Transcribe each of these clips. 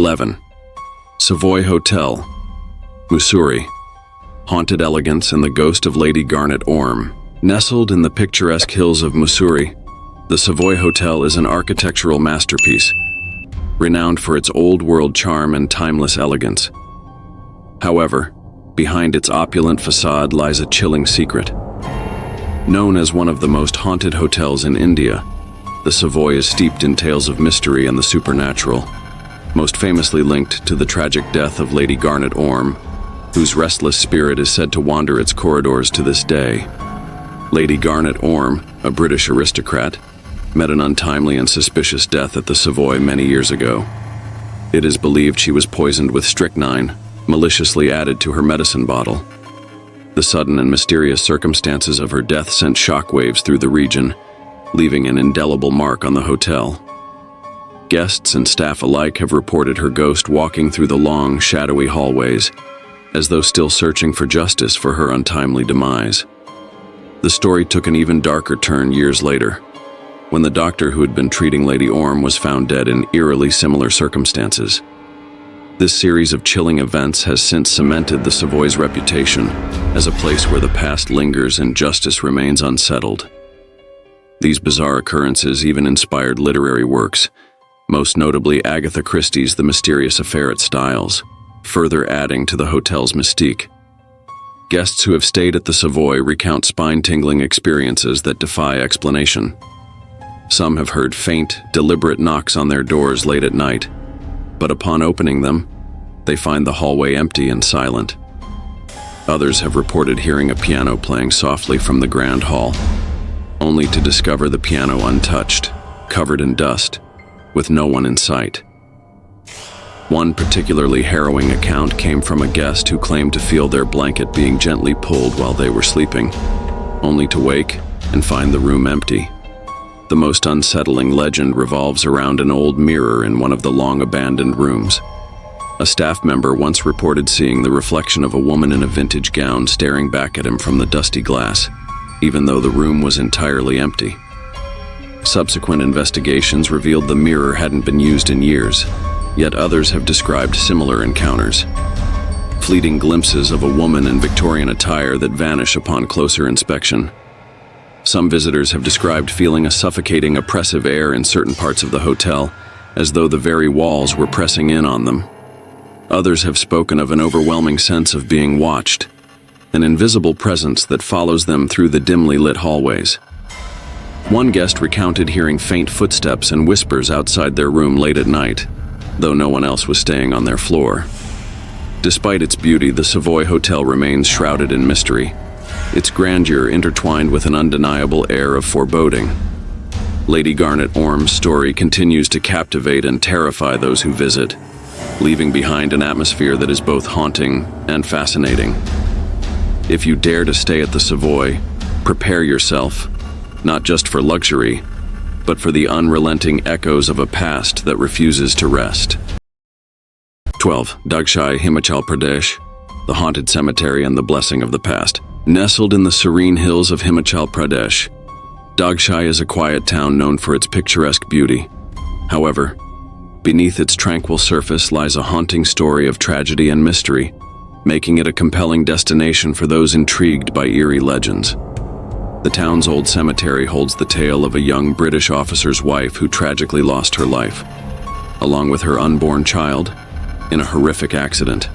11. Savoy Hotel, Mussoorie. Haunted elegance and the ghost of Lady Garnet Orme. Nestled in the picturesque hills of Mussoorie, the Savoy Hotel is an architectural masterpiece, renowned for its old-world charm and timeless elegance. However, behind its opulent facade lies a chilling secret. Known as one of the most haunted hotels in India, the Savoy is steeped in tales of mystery and the supernatural, most famously linked to the tragic death of Lady Garnet Orme, whose restless spirit is said to wander its corridors to this day. Lady Garnet Orme, a British aristocrat, met an untimely and suspicious death at the Savoy many years ago. It is believed she was poisoned with strychnine, maliciously added to her medicine bottle. The sudden and mysterious circumstances of her death sent shockwaves through the region, leaving an indelible mark on the hotel. Guests and staff alike have reported her ghost walking through the long, shadowy hallways, as though still searching for justice for her untimely demise. The story took an even darker turn years later, when the doctor who had been treating Lady Orme was found dead in eerily similar circumstances. This series of chilling events has since cemented the Savoy's reputation as a place where the past lingers and justice remains unsettled. These bizarre occurrences even inspired literary works, most notably Agatha Christie's The Mysterious Affair at Styles, further adding to the hotel's mystique. Guests who have stayed at the Savoy recount spine-tingling experiences that defy explanation. Some have heard faint, deliberate knocks on their doors late at night, but upon opening them, they find the hallway empty and silent. Others have reported hearing a piano playing softly from the grand hall, only to discover the piano untouched, covered in dust, with no one in sight. One particularly harrowing account came from a guest who claimed to feel their blanket being gently pulled while they were sleeping, only to wake and find the room empty. The most unsettling legend revolves around an old mirror in one of the long-abandoned rooms. A staff member once reported seeing the reflection of a woman in a vintage gown staring back at him from the dusty glass, even though the room was entirely empty. Subsequent investigations revealed the mirror hadn't been used in years, yet others have described similar encounters. Fleeting glimpses of a woman in Victorian attire that vanish upon closer inspection. Some visitors have described feeling a suffocating, oppressive air in certain parts of the hotel, as though the very walls were pressing in on them. Others have spoken of an overwhelming sense of being watched, an invisible presence that follows them through the dimly lit hallways. One guest recounted hearing faint footsteps and whispers outside their room late at night, though no one else was staying on their floor. Despite its beauty, the Savoy Hotel remains shrouded in mystery, its grandeur intertwined with an undeniable air of foreboding. Lady Garnet Orme's story continues to captivate and terrify those who visit, leaving behind an atmosphere that is both haunting and fascinating. If you dare to stay at the Savoy, prepare yourself, not just for luxury, but for the unrelenting echoes of a past that refuses to rest. 12. Dagshai, Himachal Pradesh, the haunted cemetery and the blessing of the past. Nestled in the serene hills of Himachal Pradesh, Dagshai is a quiet town known for its picturesque beauty. However, beneath its tranquil surface lies a haunting story of tragedy and mystery, making it a compelling destination for those intrigued by eerie legends. The town's old cemetery holds the tale of a young British officer's wife who tragically lost her life, along with her unborn child, in a horrific accident.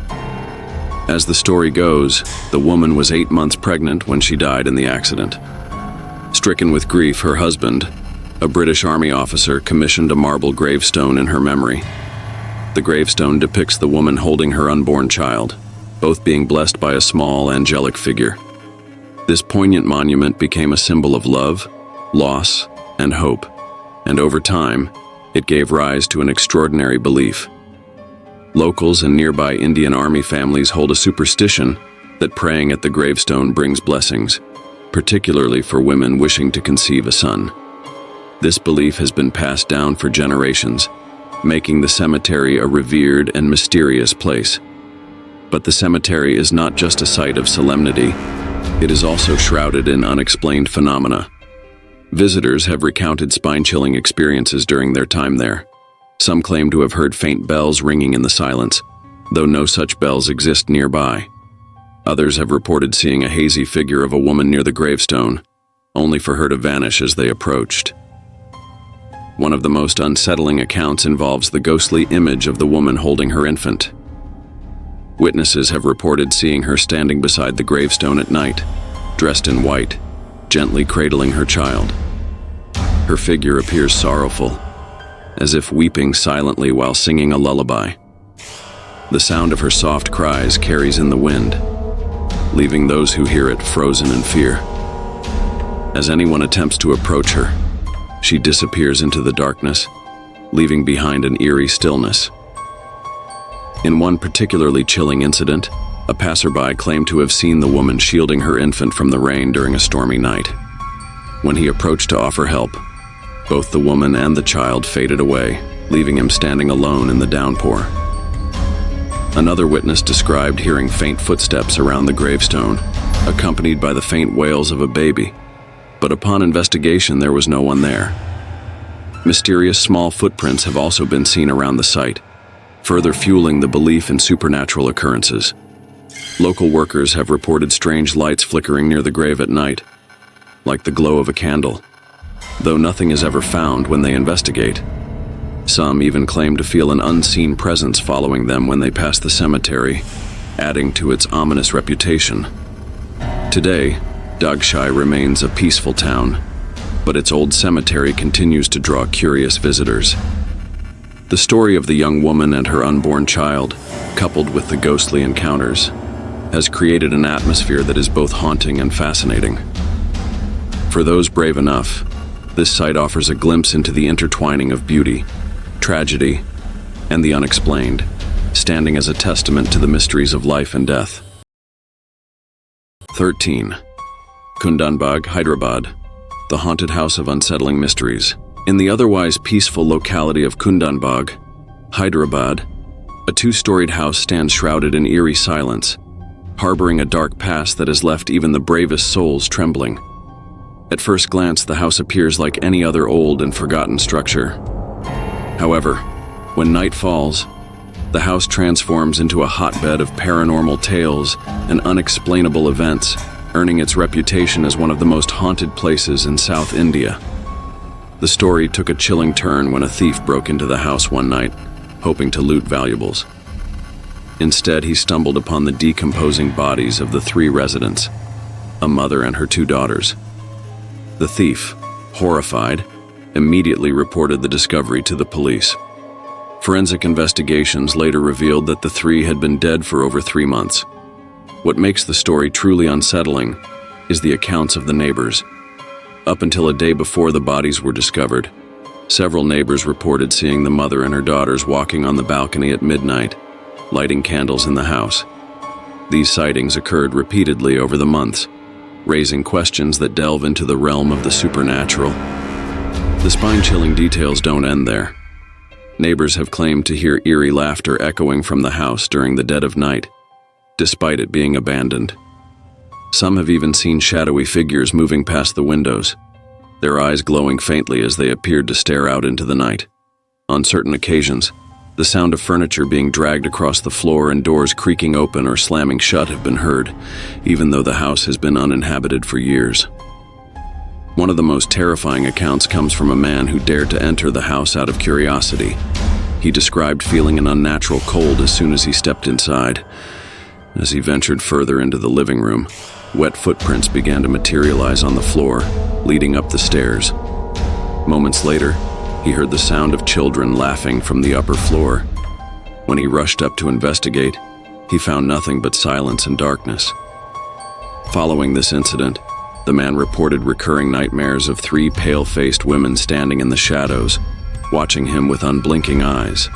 As the story goes, the woman was 8 months pregnant when she died in the accident. Stricken with grief, her husband, a British Army officer, commissioned a marble gravestone in her memory. The gravestone depicts the woman holding her unborn child, both being blessed by a small, angelic figure. This poignant monument became a symbol of love, loss, and hope, and over time, it gave rise to an extraordinary belief. Locals and nearby Indian Army families hold a superstition that praying at the gravestone brings blessings, particularly for women wishing to conceive a son. This belief has been passed down for generations, making the cemetery a revered and mysterious place. But the cemetery is not just a site of solemnity, it is also shrouded in unexplained phenomena. Visitors have recounted spine-chilling experiences during their time there. Some claim to have heard faint bells ringing in the silence, though no such bells exist nearby. Others have reported seeing a hazy figure of a woman near the gravestone, only for her to vanish as they approached. One of the most unsettling accounts involves the ghostly image of the woman holding her infant. Witnesses have reported seeing her standing beside the gravestone at night, dressed in white, gently cradling her child. Her figure appears sorrowful, as if weeping silently while singing a lullaby. The sound of her soft cries carries in the wind, leaving those who hear it frozen in fear. As anyone attempts to approach her, she disappears into the darkness, leaving behind an eerie stillness. In one particularly chilling incident, a passerby claimed to have seen the woman shielding her infant from the rain during a stormy night. When he approached to offer help, both the woman and the child faded away, leaving him standing alone in the downpour. Another witness described hearing faint footsteps around the gravestone, accompanied by the faint wails of a baby, but upon investigation there was no one there. Mysterious small footprints have also been seen around the site, further fueling the belief in supernatural occurrences. Local workers have reported strange lights flickering near the grave at night, like the glow of a candle, though nothing is ever found when they investigate. Some even claim to feel an unseen presence following them when they pass the cemetery, adding to its ominous reputation. Today, Dagshai remains a peaceful town, but its old cemetery continues to draw curious visitors. The story of the young woman and her unborn child, coupled with the ghostly encounters, has created an atmosphere that is both haunting and fascinating. For those brave enough, this site offers a glimpse into the intertwining of beauty, tragedy, and the unexplained, standing as a testament to the mysteries of life and death. 13. Kundanbag, Hyderabad, the haunted house of unsettling mysteries. In the otherwise peaceful locality of Kundanbag, Hyderabad, a two-storied house stands shrouded in eerie silence, harboring a dark past that has left even the bravest souls trembling. At first glance, the house appears like any other old and forgotten structure. However, when night falls, the house transforms into a hotbed of paranormal tales and unexplainable events, earning its reputation as one of the most haunted places in South India. The story took a chilling turn when a thief broke into the house one night, hoping to loot valuables. Instead, he stumbled upon the decomposing bodies of the three residents, a mother and her two daughters. The thief, horrified, immediately reported the discovery to the police. Forensic investigations later revealed that the three had been dead for over 3 months. What makes the story truly unsettling is the accounts of the neighbors. Up until a day before the bodies were discovered, several neighbors reported seeing the mother and her daughters walking on the balcony at midnight, lighting candles in the house. These sightings occurred repeatedly over the months, raising questions that delve into the realm of the supernatural. The spine-chilling details don't end there. Neighbors have claimed to hear eerie laughter echoing from the house during the dead of night, despite it being abandoned. Some have even seen shadowy figures moving past the windows, their eyes glowing faintly as they appeared to stare out into the night. On certain occasions, the sound of furniture being dragged across the floor and doors creaking open or slamming shut have been heard, even though the house has been uninhabited for years. One of the most terrifying accounts comes from a man who dared to enter the house out of curiosity. He described feeling an unnatural cold as soon as he stepped inside. As he ventured further into the living room, wet footprints began to materialize on the floor, leading up the stairs. Moments later, he heard the sound of children laughing from the upper floor. When he rushed up to investigate, he found nothing but silence and darkness. Following this incident, the man reported recurring nightmares of 3 pale-faced women standing in the shadows, watching him with unblinking eyes.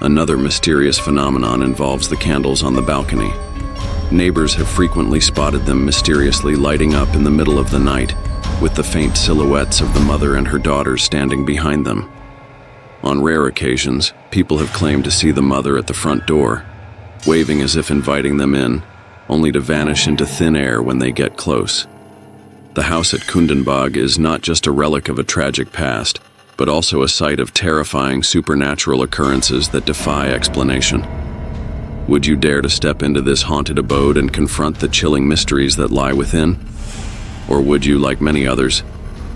Another mysterious phenomenon involves the candles on the balcony. Neighbors have frequently spotted them mysteriously lighting up in the middle of the night, with the faint silhouettes of the mother and her daughters standing behind them. On rare occasions, people have claimed to see the mother at the front door, waving as if inviting them in, only to vanish into thin air when they get close. The house at Kundanbag is not just a relic of a tragic past, but also a site of terrifying supernatural occurrences that defy explanation. Would you dare to step into this haunted abode and confront the chilling mysteries that lie within? Or would you, like many others,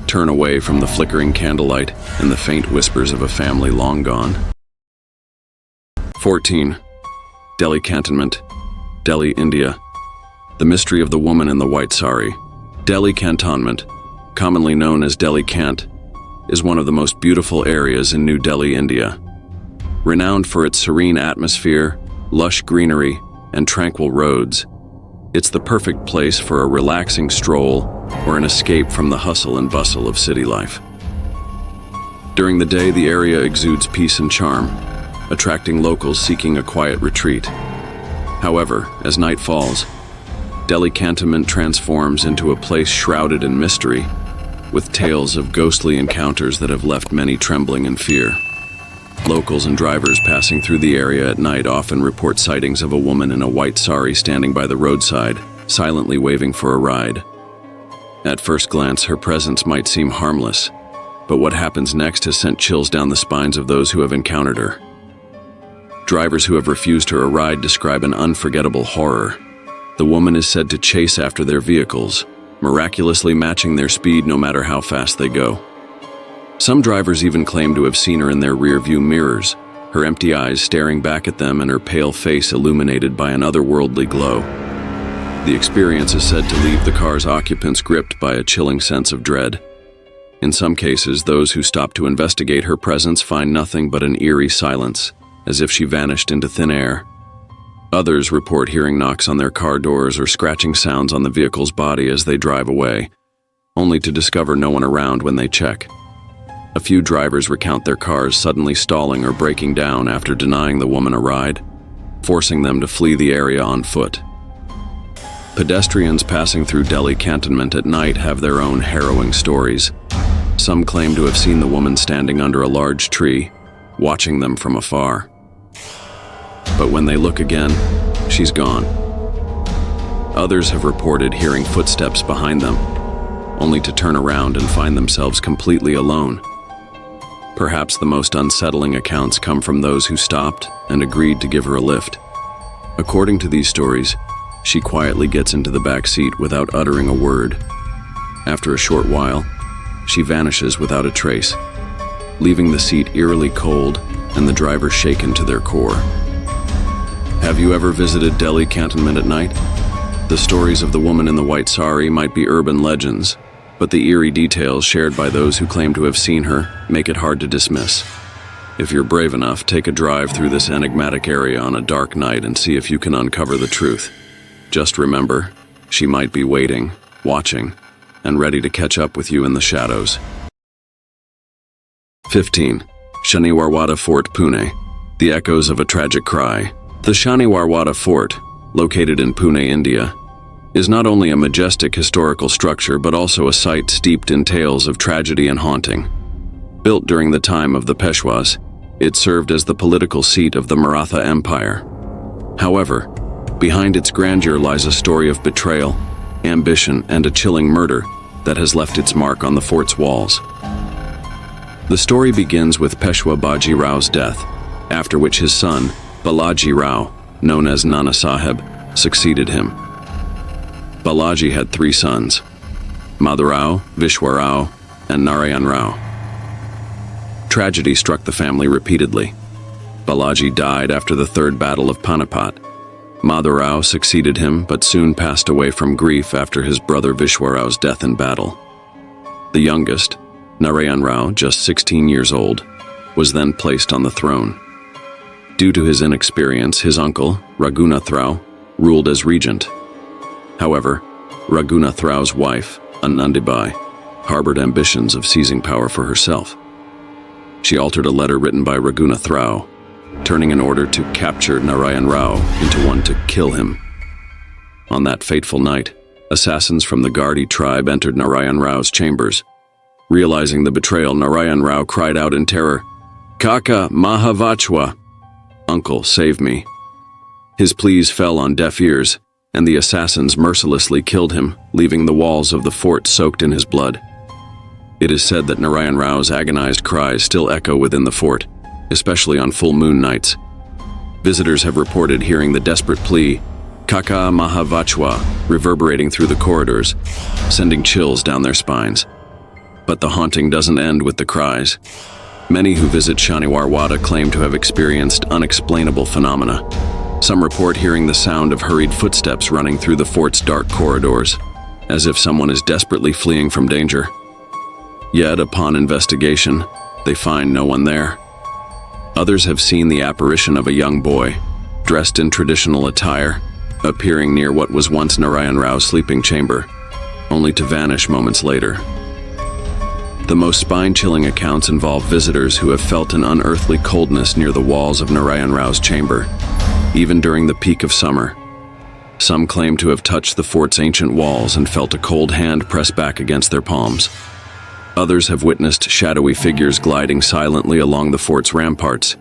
turn away from the flickering candlelight and the faint whispers of a family long gone? 14. Delhi Cantonment, Delhi, India. The mystery of the woman in the white sari. Delhi Cantonment, commonly known as Delhi Cant, is one of the most beautiful areas in New Delhi, India. Renowned for its serene atmosphere, lush greenery, and tranquil roads, it's the perfect place for a relaxing stroll or an escape from the hustle and bustle of city life. During the day, the area exudes peace and charm, attracting locals seeking a quiet retreat. However, as night falls, Delhi Cantonment transforms into a place shrouded in mystery, with tales of ghostly encounters that have left many trembling in fear. Locals and drivers passing through the area at night often report sightings of a woman in a white sari standing by the roadside, silently waving for a ride. At first glance, her presence might seem harmless, but what happens next has sent chills down the spines of those who have encountered her. Drivers who have refused her a ride describe an unforgettable horror. The woman is said to chase after their vehicles, miraculously matching their speed no matter how fast they go. Some drivers even claim to have seen her in their rear-view mirrors, her empty eyes staring back at them and her pale face illuminated by an otherworldly glow. The experience is said to leave the car's occupants gripped by a chilling sense of dread. In some cases, those who stop to investigate her presence find nothing but an eerie silence, as if she vanished into thin air. Others report hearing knocks on their car doors or scratching sounds on the vehicle's body as they drive away, only to discover no one around when they check. A few drivers recount their cars suddenly stalling or breaking down after denying the woman a ride, forcing them to flee the area on foot. Pedestrians passing through Delhi Cantonment at night have their own harrowing stories. Some claim to have seen the woman standing under a large tree, watching them from afar. But when they look again, she's gone. Others have reported hearing footsteps behind them, only to turn around and find themselves completely alone. Perhaps the most unsettling accounts come from those who stopped and agreed to give her a lift. According to these stories, she quietly gets into the back seat without uttering a word. After a short while, she vanishes without a trace, leaving the seat eerily cold and the driver shaken to their core. Have you ever visited Delhi Cantonment at night? The stories of the woman in the white sari might be urban legends, but the eerie details shared by those who claim to have seen her make it hard to dismiss. If you're brave enough, take a drive through this enigmatic area on a dark night and see if you can uncover the truth. Just remember, she might be waiting, watching, and ready to catch up with you in the shadows. 15. Shaniwarwada Fort, Pune. The echoes of a tragic cry. The Shaniwarwada Fort, located in Pune, India, is not only a majestic historical structure but also a site steeped in tales of tragedy and haunting. Built during the time of the Peshwas, it served as the political seat of the Maratha Empire. However, behind its grandeur lies a story of betrayal, ambition, and a chilling murder that has left its mark on the fort's walls. The story begins with Peshwa Baji Rao's death, after which his son, Balaji Rao, known as Nana Sahib, succeeded him. Balaji had 3 sons, Madhurao, Vishwarao, and Narayan Rao. Tragedy struck the family repeatedly. Balaji died after the Third Battle of Panipat. Madhurao succeeded him but soon passed away from grief after his brother Vishwarao's death in battle. The youngest, Narayan Rao, just 16 years old, was then placed on the throne. Due to his inexperience, his uncle, Raghunath Rao, ruled as regent. However, Raghunath Rao's wife, Anandibai, harbored ambitions of seizing power for herself. She altered a letter written by Raghunath Rao, turning an order to capture Narayan Rao into one to kill him. On that fateful night, assassins from the Gardi tribe entered Narayan Rao's chambers. Realizing the betrayal, Narayan Rao cried out in terror, "Kaka Mahavachwa! Uncle, save me." His pleas fell on deaf ears, and the assassins mercilessly killed him, leaving the walls of the fort soaked in his blood. It is said that Narayan Rao's agonized cries still echo within the fort, especially on full moon nights. Visitors have reported hearing the desperate plea, "Kaka Mahavachwa," reverberating through the corridors, sending chills down their spines. But the haunting doesn't end with the cries. Many who visit Shaniwarwada claim to have experienced unexplainable phenomena. Some report hearing the sound of hurried footsteps running through the fort's dark corridors, as if someone is desperately fleeing from danger. Yet, upon investigation, they find no one there. Others have seen the apparition of a young boy, dressed in traditional attire, appearing near what was once Narayan Rao's sleeping chamber, only to vanish moments later. The most spine-chilling accounts involve visitors who have felt an unearthly coldness near the walls of Narayan Rao's chamber, even during the peak of summer. Some claim to have touched the fort's ancient walls and felt a cold hand press back against their palms. Others have witnessed shadowy figures gliding silently along the fort's ramparts,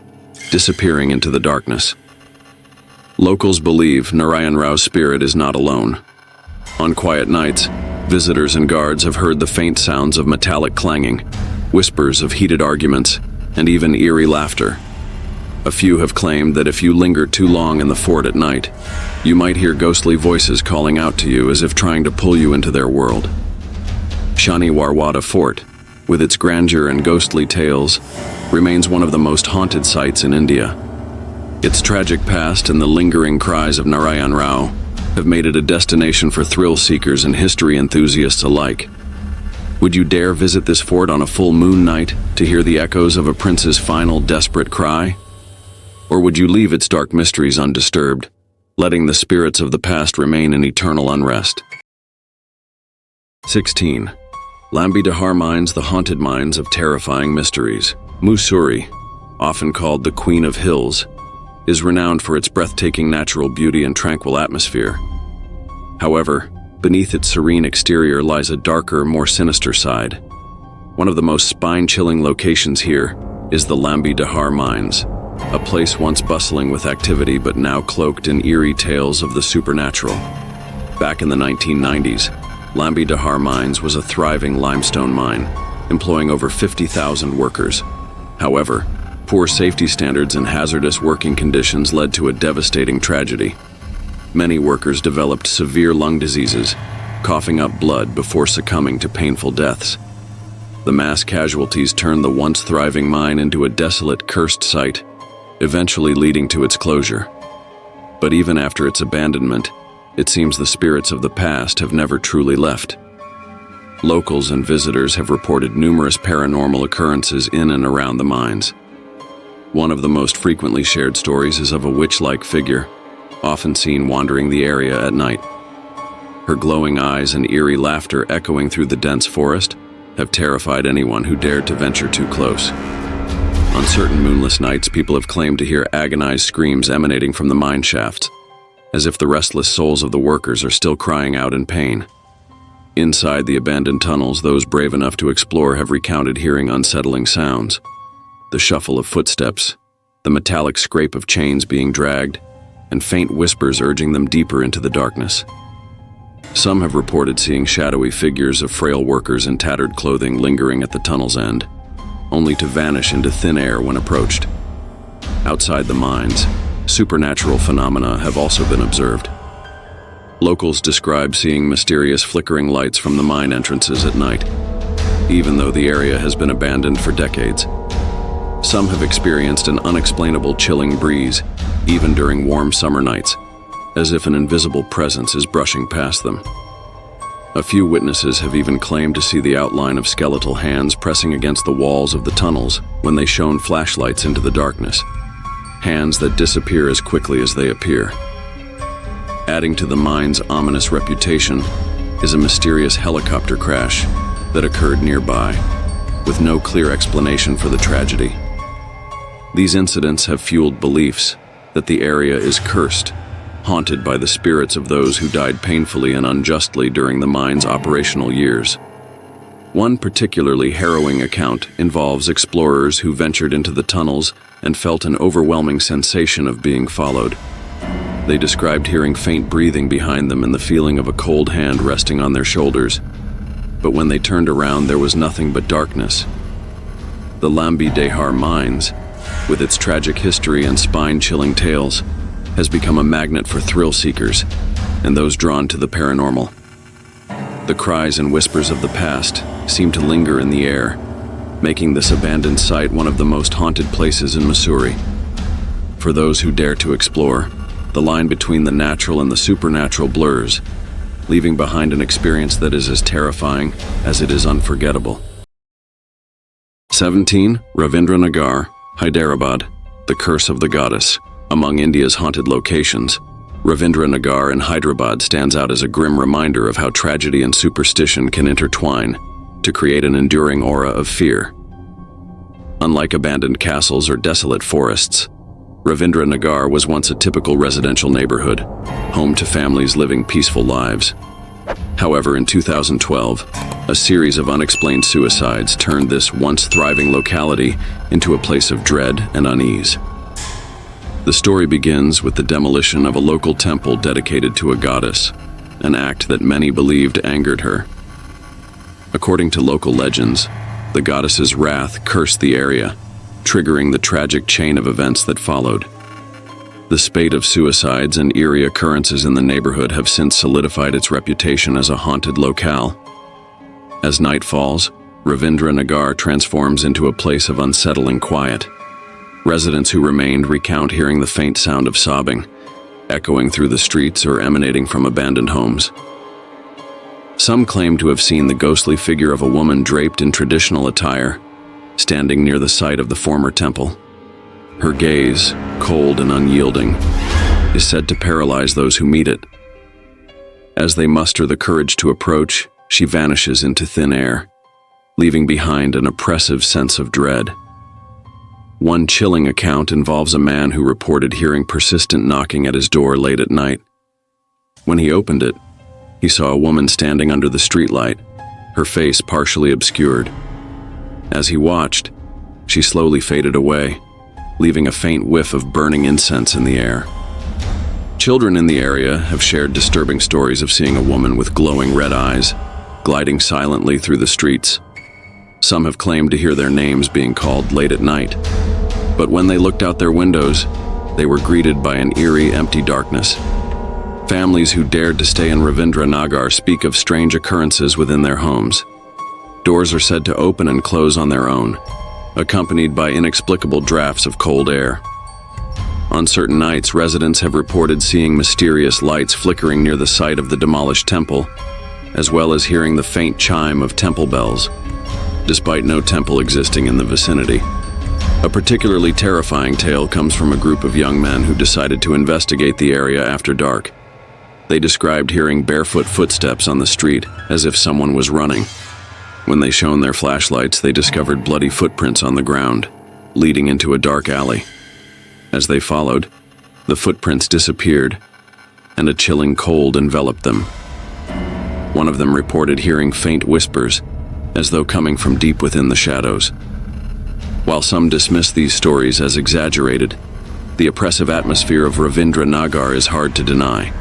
disappearing into the darkness. Locals believe Narayan Rao's spirit is not alone. On quiet nights, visitors and guards have heard the faint sounds of metallic clanging, whispers of heated arguments, and even eerie laughter. A few have claimed that if you linger too long in the fort at night, you might hear ghostly voices calling out to you as if trying to pull you into their world. Shaniwarwada Fort, with its grandeur and ghostly tales, remains one of the most haunted sites in India. Its tragic past and the lingering cries of Narayan Rao have made it a destination for thrill seekers and history enthusiasts alike. Would you dare visit this fort on a full moon night to hear the echoes of a prince's final desperate cry? Or would you leave its dark mysteries undisturbed, letting the spirits of the past remain in eternal unrest? 16. Lambidahar Mines, the haunted mines of terrifying mysteries. Mussoorie, often called the Queen of Hills, is renowned for its breathtaking natural beauty and tranquil atmosphere. However, beneath its serene exterior lies a darker, more sinister side. One of the most spine-chilling locations here is the Lambidahar Mines, a place once bustling with activity but now cloaked in eerie tales of the supernatural. Back in the 1990s, Lambidahar Mines was a thriving limestone mine, employing over 50,000 workers. However, poor safety standards and hazardous working conditions led to a devastating tragedy. Many workers developed severe lung diseases, coughing up blood before succumbing to painful deaths. The mass casualties turned the once thriving mine into a desolate, cursed site, eventually leading to its closure. But even after its abandonment, it seems the spirits of the past have never truly left. Locals and visitors have reported numerous paranormal occurrences in and around the mines. One of the most frequently shared stories is of a witch-like figure, often seen wandering the area at night. Her glowing eyes and eerie laughter echoing through the dense forest have terrified anyone who dared to venture too close. On certain moonless nights, people have claimed to hear agonized screams emanating from the mine shafts, as if the restless souls of the workers are still crying out in pain. Inside the abandoned tunnels, those brave enough to explore have recounted hearing unsettling sounds. The shuffle of footsteps, the metallic scrape of chains being dragged, and faint whispers urging them deeper into the darkness. Some have reported seeing shadowy figures of frail workers in tattered clothing lingering at the tunnel's end, only to vanish into thin air when approached. Outside the mines, supernatural phenomena have also been observed. Locals describe seeing mysterious flickering lights from the mine entrances at night, even though the area has been abandoned for decades. Some have experienced an unexplainable chilling breeze, even during warm summer nights, as if an invisible presence is brushing past them. A few witnesses have even claimed to see the outline of skeletal hands pressing against the walls of the tunnels when they shone flashlights into the darkness. Hands that disappear as quickly as they appear. Adding to the mine's ominous reputation is a mysterious helicopter crash that occurred nearby, with no clear explanation for the tragedy. These incidents have fueled beliefs that the area is cursed, haunted by the spirits of those who died painfully and unjustly during the mine's operational years. One particularly harrowing account involves explorers who ventured into the tunnels and felt an overwhelming sensation of being followed. They described hearing faint breathing behind them and the feeling of a cold hand resting on their shoulders. but when they turned around, there was nothing but darkness. The Lambi Dehar Mines, with its tragic history and spine-chilling tales, has become a magnet for thrill seekers and those drawn to the paranormal. The cries and whispers of the past seem to linger in the air, making this abandoned site one of the most haunted places in Missouri. For those who dare to explore, the line between the natural and the supernatural blurs, leaving behind an experience that is as terrifying as it is unforgettable. 17. Ravindra Hyderabad, the Curse of the Goddess. Among India's haunted locations, Ravindra in Hyderabad stands out as a grim reminder of how tragedy and superstition can intertwine to create an enduring aura of fear. Unlike abandoned castles or desolate forests, Ravindra was once a typical residential neighborhood, home to families living peaceful lives. However, in 2012, a series of unexplained suicides turned this once thriving locality into a place of dread and unease. The story begins with the demolition of a local temple dedicated to a goddess, an act that many believed angered her. According to local legends, the goddess's wrath cursed the area, triggering the tragic chain of events that followed. The spate of suicides and eerie occurrences in the neighborhood have since solidified its reputation as a haunted locale. As night falls, Ravindra transforms into a place of unsettling quiet. Residents who remained recount hearing the faint sound of sobbing, echoing through the streets or emanating from abandoned homes. Some claim to have seen the ghostly figure of a woman draped in traditional attire, standing near the site of the former temple. Her gaze, cold and unyielding, is said to paralyze those who meet it. As they muster the courage to approach, she vanishes into thin air, leaving behind an oppressive sense of dread. One chilling account involves a man who reported hearing persistent knocking at his door late at night. When he opened it, he saw a woman standing under the streetlight, her face partially obscured. As he watched, she slowly faded away, leaving a faint whiff of burning incense in the air. Children in the area have shared disturbing stories of seeing a woman with glowing red eyes, gliding silently through the streets. Some have claimed to hear their names being called late at night, but when they looked out their windows, they were greeted by an eerie, empty darkness. Families who dared to stay in Ravindra speak of strange occurrences within their homes. Doors are said to open and close on their own, accompanied by inexplicable drafts of cold air. On certain nights, residents have reported seeing mysterious lights flickering near the site of the demolished temple, as well as hearing the faint chime of temple bells, despite no temple existing in the vicinity. A particularly terrifying tale comes from a group of young men who decided to investigate the area after dark. They described hearing barefoot footsteps on the street, as if someone was running. When they shone their flashlights, they discovered bloody footprints on the ground, leading into a dark alley. As they followed, the footprints disappeared, and a chilling cold enveloped them. One of them reported hearing faint whispers, as though coming from deep within the shadows. While some dismiss these stories as exaggerated, the oppressive atmosphere of Ravindra is hard to deny.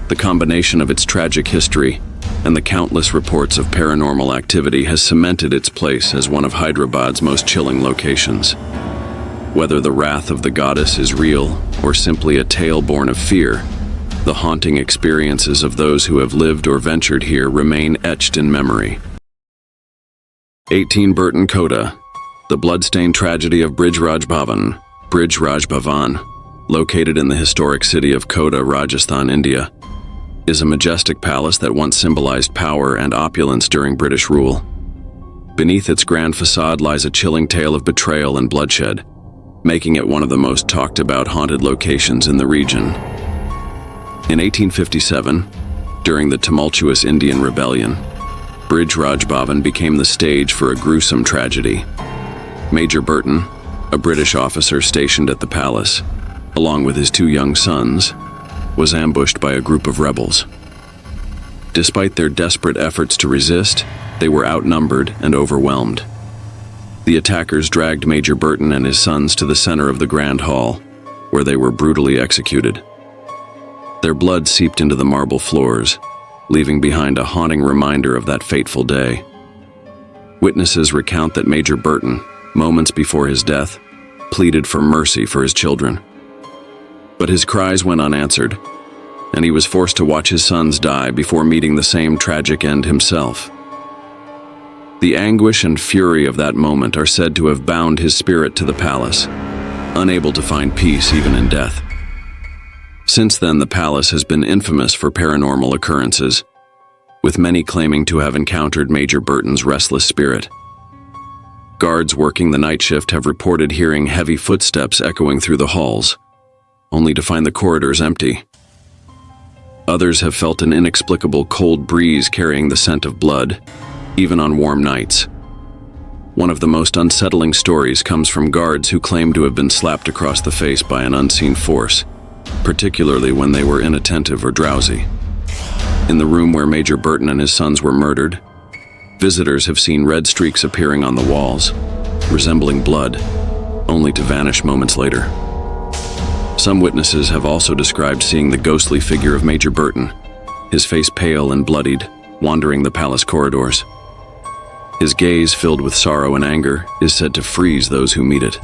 The combination of its tragic history and the countless reports of paranormal activity has cemented its place as one of Hyderabad's most chilling locations. Whether the wrath of the goddess is real or simply a tale born of fear, the haunting experiences of those who have lived or ventured here remain etched in memory. 18 Burton Kota, the bloodstained tragedy of Brij Raj Bhavan. Brij Raj Bhavan, located in the historic city of Kota, Rajasthan, India, is a majestic palace that once symbolized power and opulence during British rule. Beneath its grand facade lies a chilling tale of betrayal and bloodshed, making it one of the most talked about haunted locations in the region. In 1857, during the tumultuous Indian Rebellion, Brij Raj Bhavan became the stage for a gruesome tragedy. Major Burton, a British officer stationed at the palace, along with his 2 young sons, was ambushed by a group of rebels. Despite their desperate efforts to resist, they were outnumbered and overwhelmed. The attackers dragged Major Burton and his sons to the center of the Grand Hall, where they were brutally executed. Their blood seeped into the marble floors, leaving behind a haunting reminder of that fateful day. Witnesses recount that Major Burton, moments before his death, pleaded for mercy for his children. But his cries went unanswered, and he was forced to watch his sons die before meeting the same tragic end himself. The anguish and fury of that moment are said to have bound his spirit to the palace, unable to find peace even in death. Since then, the palace has been infamous for paranormal occurrences, with many claiming to have encountered Major Burton's restless spirit. Guards working the night shift have reported hearing heavy footsteps echoing through the halls, only to find the corridors empty. Others have felt an inexplicable cold breeze carrying the scent of blood, even on warm nights. One of the most unsettling stories comes from guards who claim to have been slapped across the face by an unseen force, particularly when they were inattentive or drowsy. In the room where Major Burton and his sons were murdered, visitors have seen red streaks appearing on the walls, resembling blood, only to vanish moments later. Some witnesses have also described seeing the ghostly figure of Major Burton, his face pale and bloodied, wandering the palace corridors. His gaze, filled with sorrow and anger, is said to freeze those who meet it.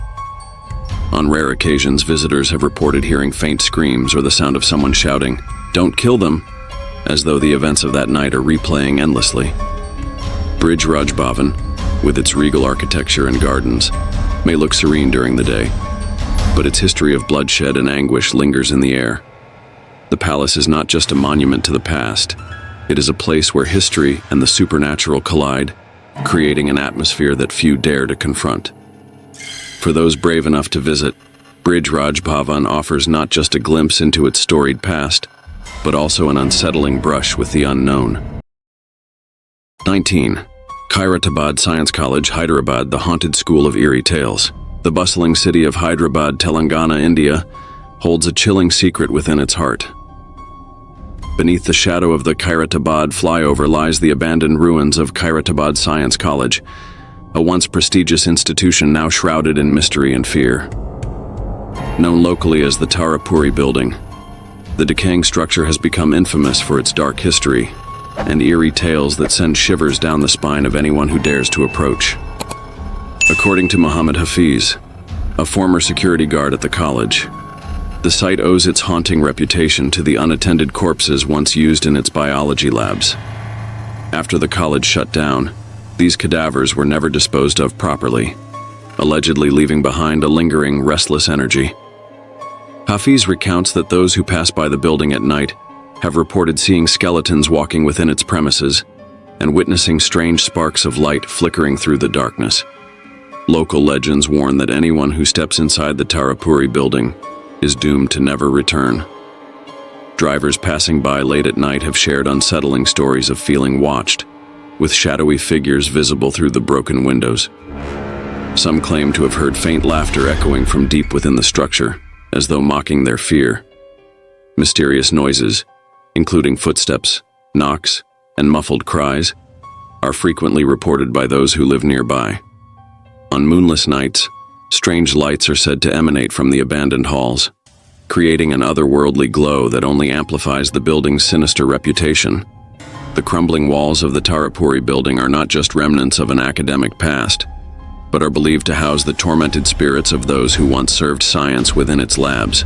On rare occasions, visitors have reported hearing faint screams or the sound of someone shouting, "Don't kill them," as though the events of that night are replaying endlessly. Bridge Raj Bhavan, with its regal architecture and gardens, may look serene during the day, but its history of bloodshed and anguish lingers in the air. The palace is not just a monument to the past, it is a place where history and the supernatural collide, creating an atmosphere that few dare to confront. For those brave enough to visit, Bridge Raj Bhavan offers not just a glimpse into its storied past, but also an unsettling brush with the unknown. 19. Khairatabad Science College, Hyderabad, the haunted school of eerie tales. The bustling city of Hyderabad, Telangana, India, holds a chilling secret within its heart. Beneath the shadow of the Khairatabad flyover lies the abandoned ruins of Khairatabad Science College, a once prestigious institution now shrouded in mystery and fear. Known locally as the Tarapuri Building, the decaying structure has become infamous for its dark history and eerie tales that send shivers down the spine of anyone who dares to approach. According to Muhammad Hafiz, a former security guard at the college, the site owes its haunting reputation to the unattended corpses once used in its biology labs. After the college shut down, these cadavers were never disposed of properly, allegedly leaving behind a lingering, restless energy. Hafiz recounts that those who pass by the building at night have reported seeing skeletons walking within its premises and witnessing strange sparks of light flickering through the darkness. Local legends warn that anyone who steps inside the Tarapuri building is doomed to never return. Drivers passing by late at night have shared unsettling stories of feeling watched, with shadowy figures visible through the broken windows. Some claim to have heard faint laughter echoing from deep within the structure, as though mocking their fear. Mysterious noises, including footsteps, knocks, and muffled cries, are frequently reported by those who live nearby. On moonless nights, strange lights are said to emanate from the abandoned halls, creating an otherworldly glow that only amplifies the building's sinister reputation. The crumbling walls of the Tarapuri building are not just remnants of an academic past, but are believed to house the tormented spirits of those who once served science within its labs.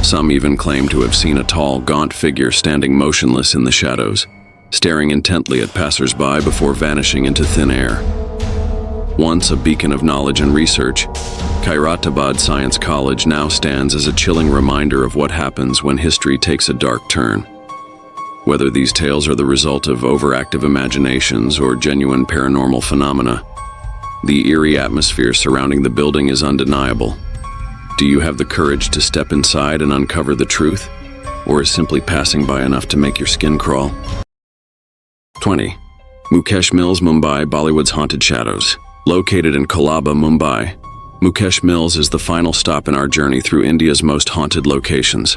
Some even claim to have seen a tall, gaunt figure standing motionless in the shadows, staring intently at passers-by before vanishing into thin air. Once a beacon of knowledge and research, Khairatabad Science College now stands as a chilling reminder of what happens when history takes a dark turn. Whether these tales are the result of overactive imaginations or genuine paranormal phenomena, the eerie atmosphere surrounding the building is undeniable. Do you have the courage to step inside and uncover the truth, or is simply passing by enough to make your skin crawl? 20. Mukesh Mills, Mumbai, Bollywood's haunted shadows. Located in Kolaba, Mumbai, Mukesh Mills is the final stop in our journey through India's most haunted locations.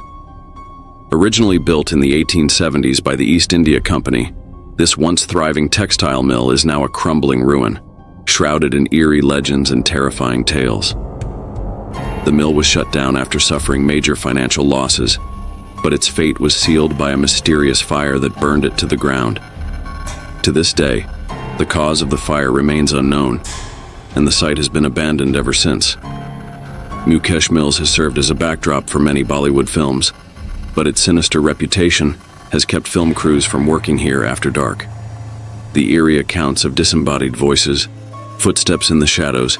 Originally built in the 1870s by the East India Company, this once thriving textile mill is now a crumbling ruin, shrouded in eerie legends and terrifying tales. The mill was shut down after suffering major financial losses, but its fate was sealed by a mysterious fire that burned it to the ground. To this day, the cause of the fire remains unknown, and the site has been abandoned ever since. Mukesh Mills has served as a backdrop for many Bollywood films, but its sinister reputation has kept film crews from working here after dark. The eerie accounts of disembodied voices, footsteps in the shadows,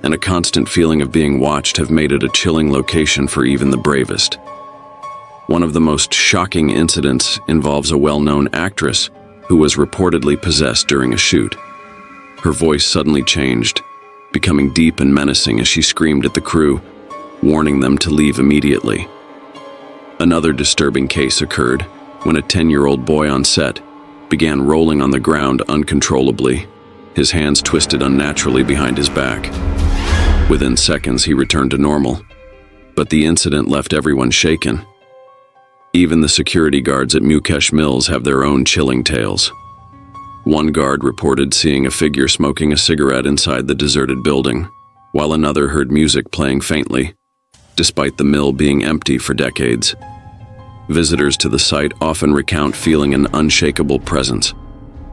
and a constant feeling of being watched have made it a chilling location for even the bravest. One of the most shocking incidents involves a well-known actress who was reportedly possessed during a shoot. Her voice suddenly changed, becoming deep and menacing as she screamed at the crew, warning them to leave immediately. Another disturbing case occurred when a 10-year-old boy on set began rolling on the ground uncontrollably, his hands twisted unnaturally behind his back. Within seconds, he returned to normal, but the incident left everyone shaken. Even the security guards at Mukesh Mills have their own chilling tales. One guard reported seeing a figure smoking a cigarette inside the deserted building, while another heard music playing faintly, despite the mill being empty for decades. Visitors to the site often recount feeling an unshakable presence,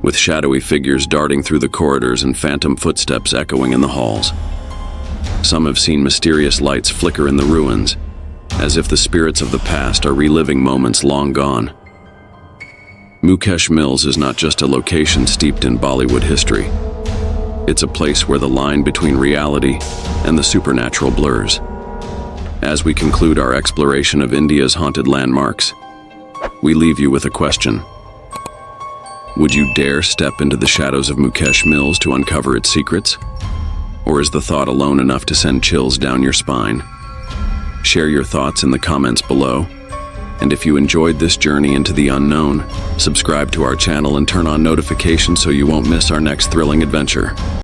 with shadowy figures darting through the corridors and phantom footsteps echoing in the halls. Some have seen mysterious lights flicker in the ruins, as if the spirits of the past are reliving moments long gone. Mukesh Mills is not just a location steeped in Bollywood history. It's a place where the line between reality and the supernatural blurs. As we conclude our exploration of India's haunted landmarks, we leave you with a question. Would you dare step into the shadows of Mukesh Mills to uncover its secrets? Or is the thought alone enough to send chills down your spine? Share your thoughts in the comments below. And if you enjoyed this journey into the unknown, subscribe to our channel and turn on notifications so you won't miss our next thrilling adventure.